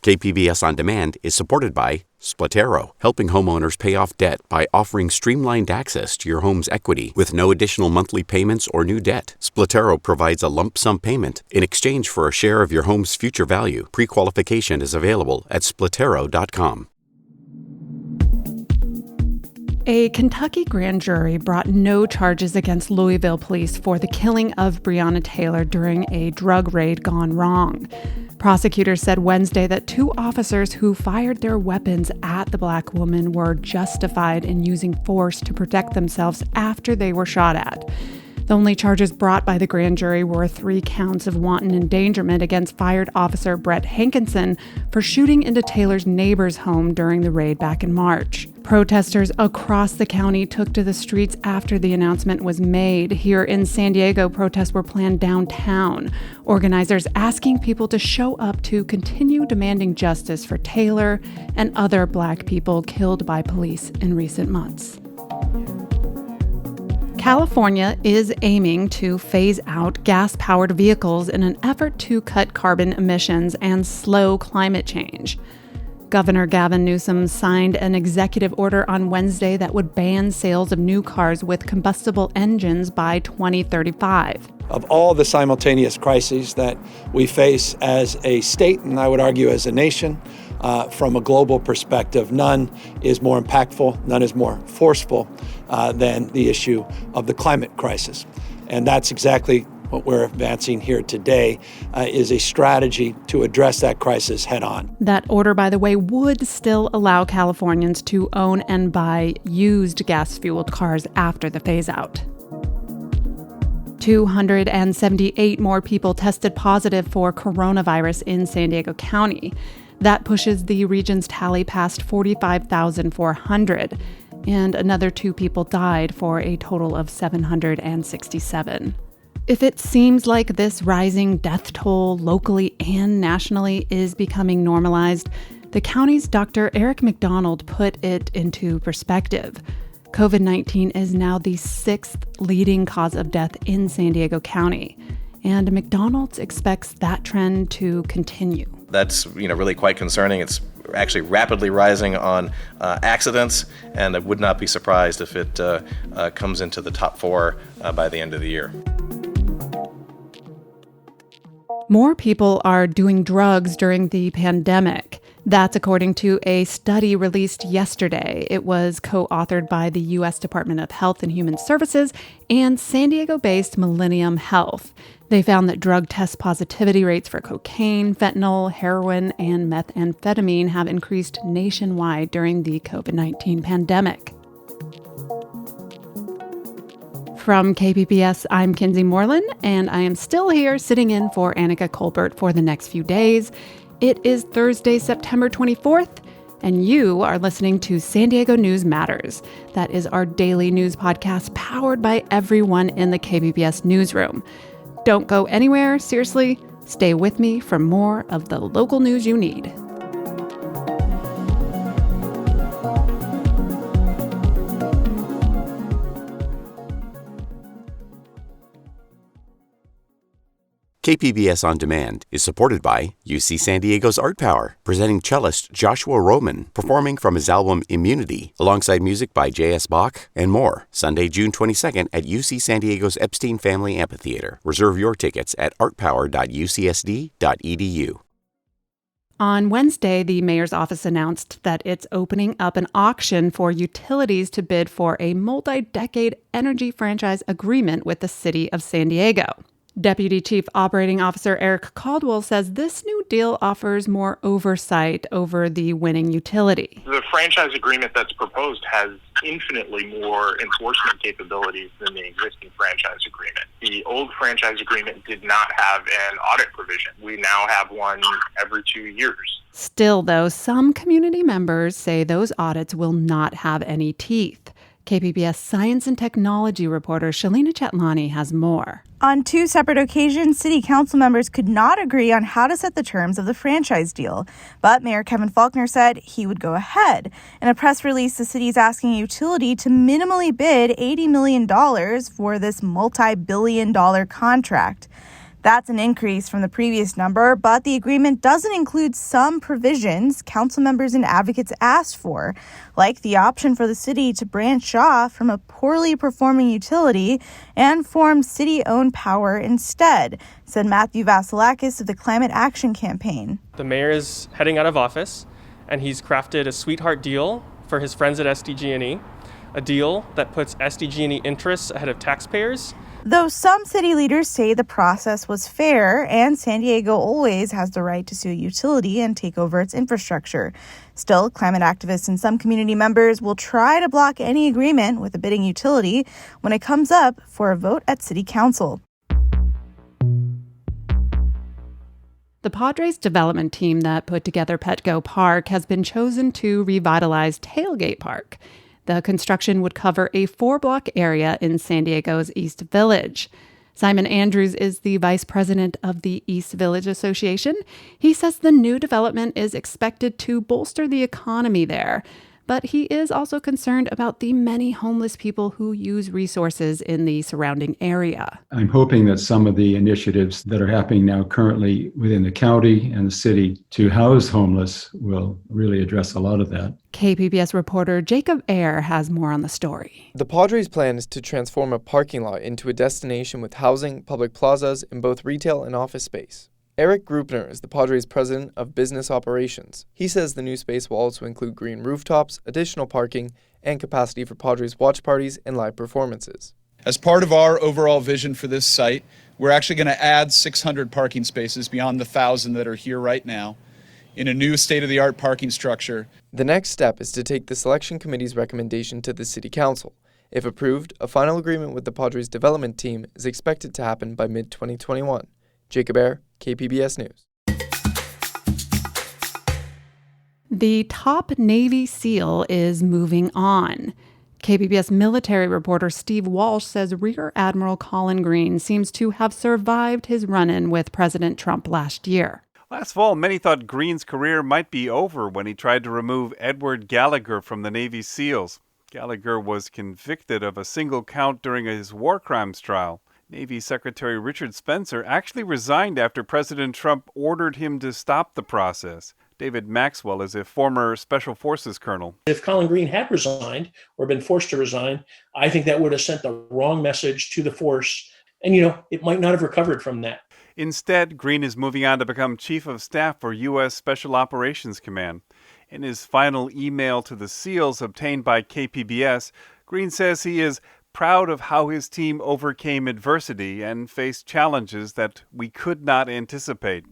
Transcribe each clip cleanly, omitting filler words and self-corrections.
KPBS On Demand is supported by Splatero, helping homeowners pay off debt by offering streamlined access to your home's equity with no additional monthly payments or new debt. Splatero provides a lump sum payment in exchange for a share of your home's future value. Pre-qualification is available at splatero.com. A Kentucky grand jury brought no charges against Louisville police for the killing of Breonna Taylor during a drug raid gone wrong. Prosecutors said Wednesday that 2 officers who fired their weapons at the black woman were justified in using force to protect themselves after they were shot at. The only charges brought by the grand jury were 3 counts of wanton endangerment against fired officer Brett Hankinson for shooting into Taylor's neighbor's home during the raid back in March. Protesters across the county took to the streets after the announcement was made. Here in San Diego, protests were planned downtown. Organizers asking people to show up to continue demanding justice for Taylor and other black people killed by police in recent months. California is aiming to phase out gas-powered vehicles in an effort to cut carbon emissions and slow climate change. Governor Gavin Newsom signed an executive order on Wednesday that would ban sales of new cars with combustible engines by 2035. Of all the simultaneous crises that we face as a state, and I would argue as a nation, from a global perspective, none is more impactful, none is more forceful than the issue of the climate crisis. And that's exactly what we're advancing here today, is a strategy to address that crisis head on. That order, by the way, would still allow Californians to own and buy used gas-fueled cars after the phase-out. 278 more people tested positive for coronavirus in San Diego County. That pushes the region's tally past 45,400, and another 2 people died for a total of 767. If it seems like this rising death toll locally and nationally is becoming normalized, the county's Dr. Eric McDonald put it into perspective. COVID-19 is now the 6th leading cause of death in San Diego County, and McDonald expects that trend to continue. That's really quite concerning. It's actually rapidly rising on accidents, and I would not be surprised if it comes into the top 4 by the end of the year. More people are doing drugs during the pandemic. That's according to a study released yesterday. It was co-authored by the U.S. Department of Health and Human Services and San Diego-based Millennium Health. They found that drug test positivity rates for cocaine, fentanyl, heroin, and methamphetamine have increased nationwide during the COVID-19 pandemic. From KPBS, I'm Kinsey Moreland, and I am still here sitting in for Annika Colbert for the next few days. It is Thursday, September 24th, and you are listening to San Diego News Matters. That is our daily news podcast powered by everyone in the KPBS newsroom. Don't go anywhere, seriously, stay with me for more of the local news you need. KPBS On Demand is supported by UC San Diego's Art Power, presenting cellist Joshua Roman, performing from his album Immunity, alongside music by J.S. Bach and more. Sunday, June 22nd at UC San Diego's Epstein Family Amphitheater. Reserve your tickets at artpower.ucsd.edu. On Wednesday, the mayor's office announced that it's opening up an auction for utilities to bid for a multi-decade energy franchise agreement with the city of San Diego. Deputy Chief Operating Officer Eric Caldwell says this new deal offers more oversight over the winning utility. The franchise agreement that's proposed has infinitely more enforcement capabilities than the existing franchise agreement. The old franchise agreement did not have an audit provision. We now have one every 2 years. Still, though, some community members say those audits will not have any teeth. KPBS science and technology reporter Shalina Chatlani has more. On 2 separate occasions, city council members could not agree on how to set the terms of the franchise deal. But Mayor Kevin Faulconer said he would go ahead. In a press release, the city is asking a utility to minimally bid $80 million for this multi-billion-dollar contract. That's an increase from the previous number, but the agreement doesn't include some provisions council members and advocates asked for, like the option for the city to branch off from a poorly performing utility and form city-owned power instead, said Matthew Vasilakis of the Climate Action Campaign. The mayor is heading out of office, and he's crafted a sweetheart deal for his friends at SDG&E, a deal that puts SDG&E interests ahead of taxpayers. Though some city leaders say the process was fair and San Diego always has the right to sue a utility and take over its infrastructure. Still, climate activists and some community members will try to block any agreement with a bidding utility when it comes up for a vote at City Council. The Padres development team that put together Petco Park has been chosen to revitalize Tailgate Park. The construction would cover a 4-block area in San Diego's East Village. Simon Andrews is the vice president of the East Village Association. He says the new development is expected to bolster the economy there, but he is also concerned about the many homeless people who use resources in the surrounding area. I'm hoping that some of the initiatives that are happening now currently within the county and the city to house homeless will really address a lot of that. KPBS reporter Jacob Ayer has more on the story. The Padres' plan is to transform a parking lot into a destination with housing, public plazas, and both retail and office space. Eric Grupner is the Padres' president of business operations. He says the new space will also include green rooftops, additional parking, and capacity for Padres watch parties and live performances. As part of our overall vision for this site, we're actually going to add 600 parking spaces beyond the 1,000 that are here right now in a new state-of-the-art parking structure. The next step is to take the selection committee's recommendation to the city council. If approved, a final agreement with the Padres development team is expected to happen by mid-2021. Jacob Ayer, KPBS News. The top Navy SEAL is moving on. KPBS military reporter Steve Walsh says Rear Admiral Colin Green seems to have survived his run-in with President Trump last year. Last fall, many thought Green's career might be over when he tried to remove Edward Gallagher from the Navy SEALs. Gallagher was convicted of a single count during his war crimes trial. Navy Secretary Richard Spencer actually resigned after President Trump ordered him to stop the process. David Maxwell is a former Special Forces colonel. If Colin Green had resigned or been forced to resign, I think that would have sent the wrong message to the force. And, it might not have recovered from that. Instead, Green is moving on to become Chief of Staff for U.S. Special Operations Command. In his final email to the SEALs obtained by KPBS, Green says he is proud of how his team overcame adversity and faced challenges that we could not anticipate.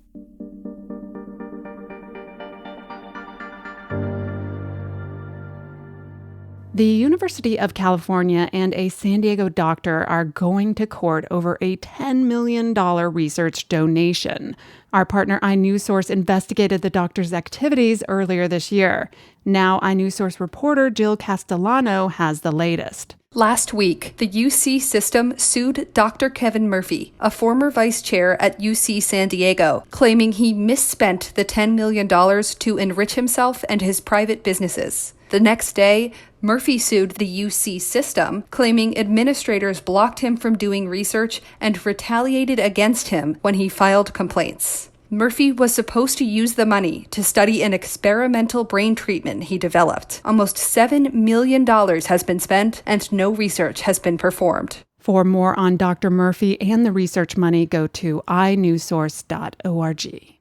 The University of California and a San Diego doctor are going to court over a $10 million research donation. Our partner iNewsSource investigated the doctor's activities earlier this year. Now iNewsSource reporter Jill Castellano has the latest. Last week, the UC system sued Dr. Kevin Murphy, a former vice chair at UC San Diego, claiming he misspent the $10 million to enrich himself and his private businesses. The next day, Murphy sued the UC system, claiming administrators blocked him from doing research and retaliated against him when he filed complaints. Murphy was supposed to use the money to study an experimental brain treatment he developed. Almost $7 million has been spent and no research has been performed. For more on Dr. Murphy and the research money, go to inewsource.org.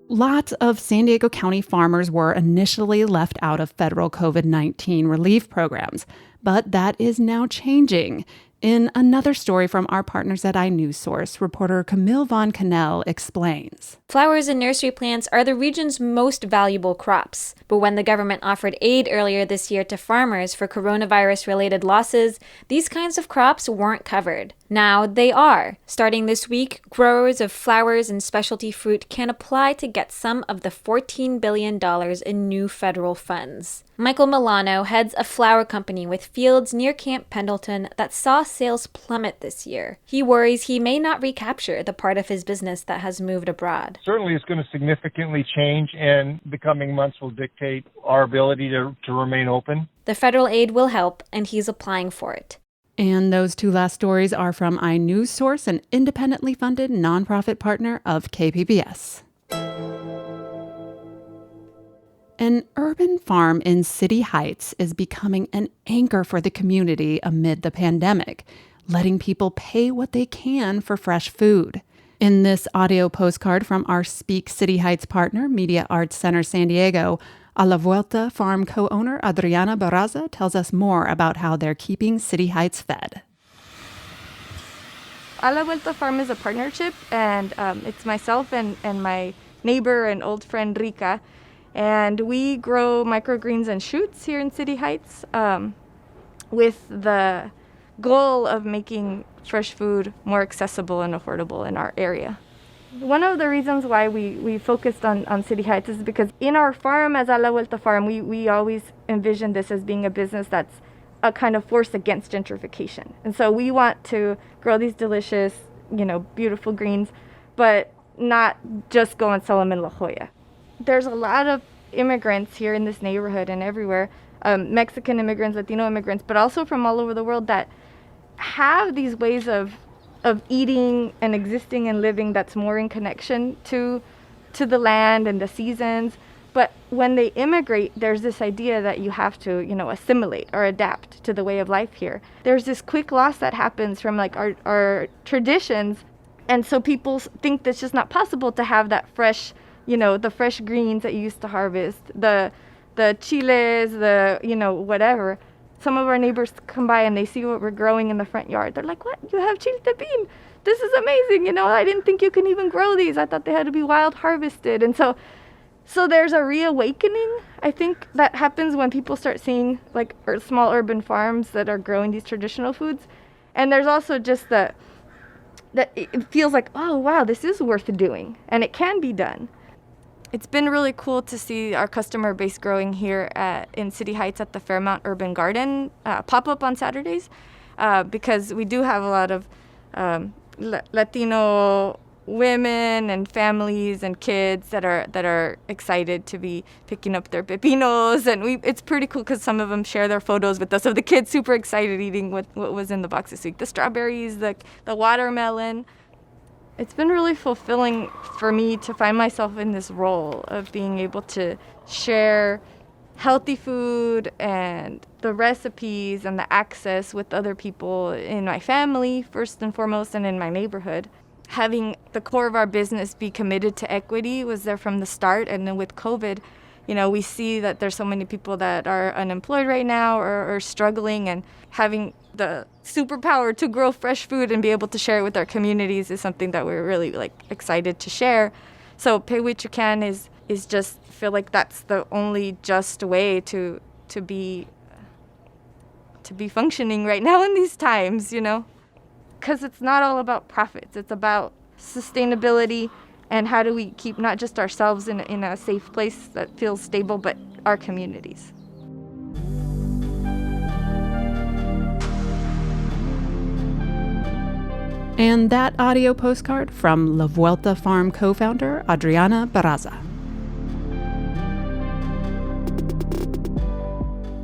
Lots of San Diego County farmers were initially left out of federal COVID-19 relief programs, but that is now changing. In another story from our partners at iNewsSource, reporter Camille Von Cannell explains. Flowers and nursery plants are the region's most valuable crops. But when the government offered aid earlier this year to farmers for coronavirus-related losses, these kinds of crops weren't covered. Now they are. Starting this week, growers of flowers and specialty fruit can apply to get some of the $14 billion in new federal funds. Michael Milano heads a flower company with fields near Camp Pendleton that saw sales plummet this year. He worries he may not recapture the part of his business that has moved abroad. Certainly it's going to significantly change, and the coming months will dictate our ability to remain open. The federal aid will help, and he's applying for it. And those two last stories are from iNewsSource, an independently funded nonprofit partner of KPBS. An urban farm in City Heights is becoming an anchor for the community amid the pandemic, letting people pay what they can for fresh food. In this audio postcard from our Speak City Heights partner, Media Arts Center San Diego, A La Vuelta farm co-owner Adriana Barraza tells us more about how they're keeping City Heights fed. A La Vuelta farm is a partnership, and it's myself and my neighbor and old friend Rika. And we grow microgreens and shoots here in City Heights with the goal of making fresh food more accessible and affordable in our area. One of the reasons why we focused on City Heights is because in our farm, as A La Vuelta farm, we always envision this as being a business that's a kind of force against gentrification. And so we want to grow these delicious, beautiful greens, but not just go and sell them in La Jolla. There's a lot of immigrants here in this neighborhood and everywhere, Mexican immigrants, Latino immigrants, but also from all over the world that have these ways of eating and existing and living that's more in connection to the land and the seasons. But when they immigrate, there's this idea that you have to, assimilate or adapt to the way of life here. There's this quick loss that happens from our traditions. And so people think that's just not possible to have that fresh, the fresh greens that you used to harvest, the chiles, whatever. Some of our neighbors come by and they see what we're growing in the front yard. They're like, "What? You have chile de bean? This is amazing. I didn't think you can even grow these. I thought they had to be wild harvested." And so there's a reawakening, I think, that happens when people start seeing small urban farms that are growing these traditional foods. And there's also just that it feels like, oh, wow, this is worth doing, and it can be done. It's been really cool to see our customer base growing here in City Heights at the Fairmount Urban Garden pop-up on Saturdays, because we do have a lot of Latino women and families and kids that are excited to be picking up their pepinos, and it's pretty cool because some of them share their photos with us of the kids super excited eating what was in the box this week. The strawberries, the watermelon. It's been really fulfilling for me to find myself in this role of being able to share healthy food and the recipes and the access with other people in my family, first and foremost, and in my neighborhood. Having the core of our business be committed to equity was there from the start. And then with COVID, we see that there's so many people that are unemployed right now or struggling, and having the superpower to grow fresh food and be able to share it with our communities is something that we're really excited to share. So pay what you can is just feel like that's the only just way to be functioning right now in these times, because it's not all about profits. It's about sustainability and how do we keep not just ourselves in a safe place that feels stable, but our communities. And that audio postcard from La Vuelta Farm co-founder Adriana Barraza.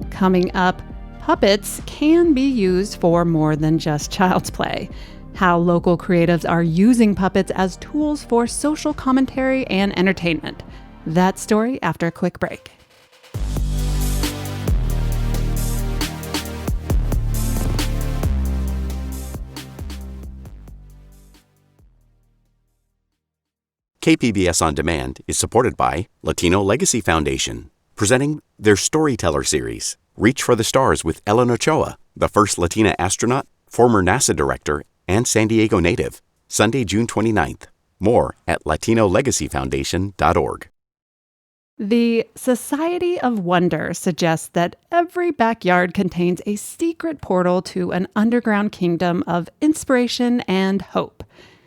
Coming up, puppets can be used for more than just child's play. How local creatives are using puppets as tools for social commentary and entertainment. That story after a quick break. KPBS On Demand is supported by Latino Legacy Foundation, presenting their Storyteller series, Reach for the Stars with Ellen Ochoa, the first Latina astronaut, former NASA director, and San Diego native, Sunday, June 29th. More at latinolegacyfoundation.org. The Society of Wonder suggests that every backyard contains a secret portal to an underground kingdom of inspiration and hope.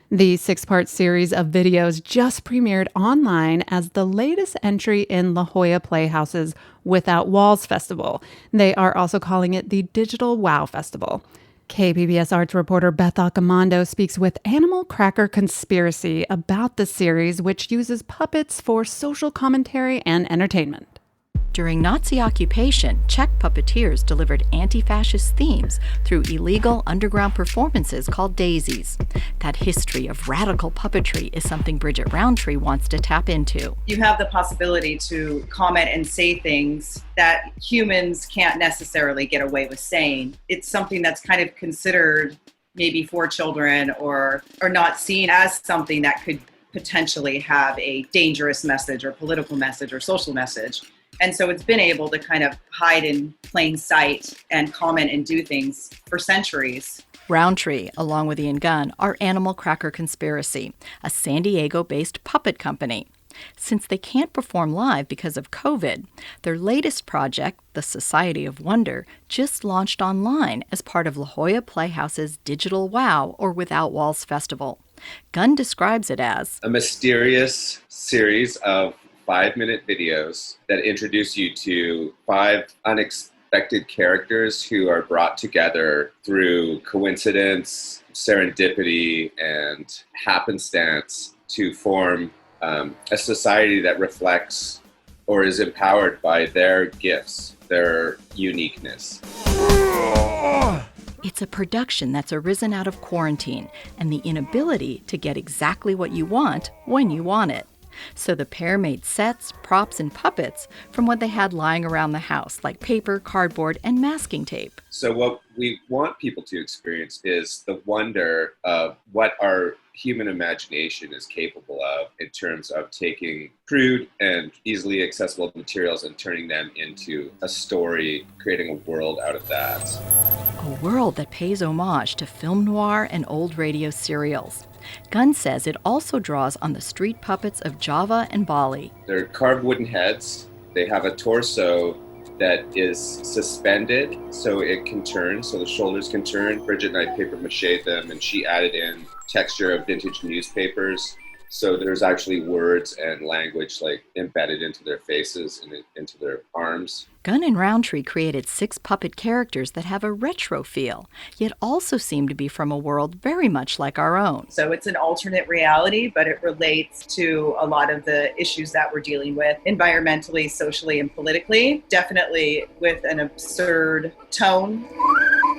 The 6-part series of videos just premiered online as the latest entry in La Jolla Playhouse's Without Walls Festival. They are also calling it the Digital Wow Festival. KPBS arts reporter Beth Accomando speaks with Animal Cracker Conspiracy about the series, which uses puppets for social commentary and entertainment. During Nazi occupation, Czech puppeteers delivered anti-fascist themes through illegal underground performances called daisies. That history of radical puppetry is something Bridget Roundtree wants to tap into. You have the possibility to comment and say things that humans can't necessarily get away with saying. It's something that's kind of considered maybe for children or not seen as something that could potentially have a dangerous message or political message or social message. And so it's been able to kind of hide in plain sight and comment and do things for centuries. Roundtree, along with Ian Gunn, are Animal Cracker Conspiracy, a San Diego-based puppet company. Since they can't perform live because of COVID, their latest project, the Society of Wonder, just launched online as part of La Jolla Playhouse's Digital WOW, or Without Walls Festival. Gunn describes it as a mysterious series of 5-minute videos that introduce you to 5 unexpected characters who are brought together through coincidence, serendipity, and happenstance to form a society that reflects or is empowered by their gifts, their uniqueness. It's a production that's arisen out of quarantine and the inability to get exactly what you want when you want it. So the pair made sets, props, and puppets from what they had lying around the house, like paper, cardboard, and masking tape. So what we want people to experience is the wonder of what our human imagination is capable of in terms of taking crude and easily accessible materials and turning them into a story, creating a world out of that. A world that pays homage to film noir and old radio serials. Gunn says it also draws on the street puppets of Java and Bali. They're carved wooden heads. They have a torso that is suspended so it can turn, so the shoulders can turn. Bridget and I paper mache them, and she added in texture of vintage newspapers. So there's actually words and language like embedded into their faces and into their arms. Gunn and Roundtree created 6 puppet characters that have a retro feel, yet also seem to be from a world very much like our own. So it's an alternate reality, but it relates to a lot of the issues that we're dealing with environmentally, socially, and politically. Definitely with an absurd tone.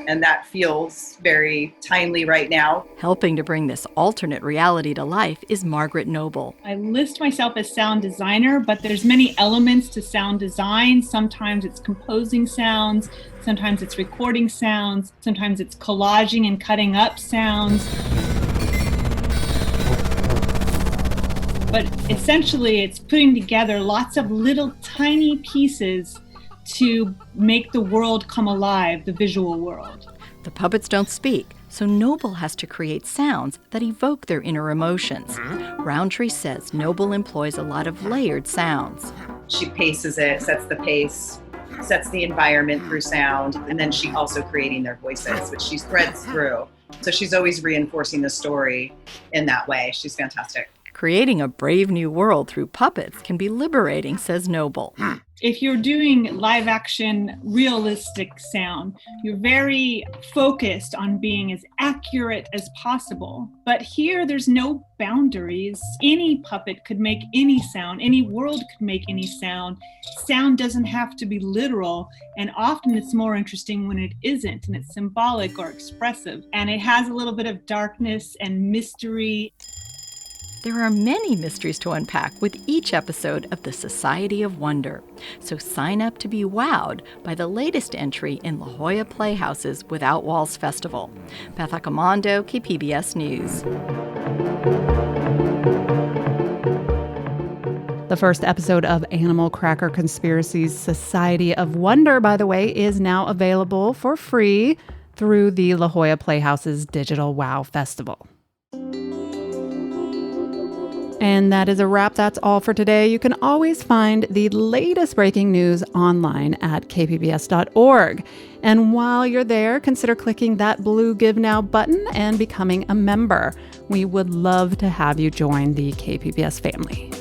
And that feels very timely right now. Helping to bring this alternate reality to life is Margaret Noble. I list myself as sound designer, but there's many elements to sound design. Sometimes it's composing sounds, sometimes it's recording sounds, sometimes it's collaging and cutting up sounds. But essentially it's putting together lots of little tiny pieces to make the world come alive, the visual world. The puppets don't speak, so Noble has to create sounds that evoke their inner emotions. Roundtree says Noble employs a lot of layered sounds. She paces it, sets the pace, sets the environment through sound, and then she also creating their voices, which she threads through. So she's always reinforcing the story in that way. She's fantastic. Creating a brave new world through puppets can be liberating, says Noble. If you're doing live action, realistic sound, you're very focused on being as accurate as possible. But here, there's no boundaries. Any puppet could make any sound. Any world could make any sound. Sound doesn't have to be literal. And often it's more interesting when it isn't, and it's symbolic or expressive. And it has a little bit of darkness and mystery. There are many mysteries to unpack with each episode of the Society of Wonder. So sign up to be wowed by the latest entry in La Jolla Playhouse's Without Walls Festival. Beth Accomando, KPBS News. The first episode of Animal Cracker Conspiracy's Society of Wonder, by the way, is now available for free through the La Jolla Playhouse's Digital WOW Festival. And that is a wrap. That's all for today. You can always find the latest breaking news online at kpbs.org. And while you're there, consider clicking that blue Give Now button and becoming a member. We would love to have you join the KPBS family.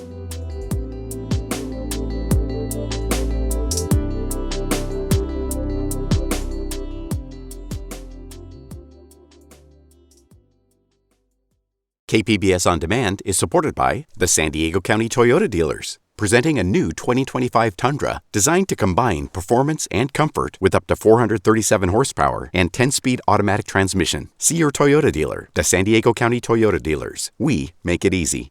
KPBS On Demand is supported by the San Diego County Toyota dealers, presenting a new 2025 Tundra designed to combine performance and comfort with up to 437 horsepower and 10-speed automatic transmission. See your Toyota dealer. The San Diego County Toyota dealers. We make it easy.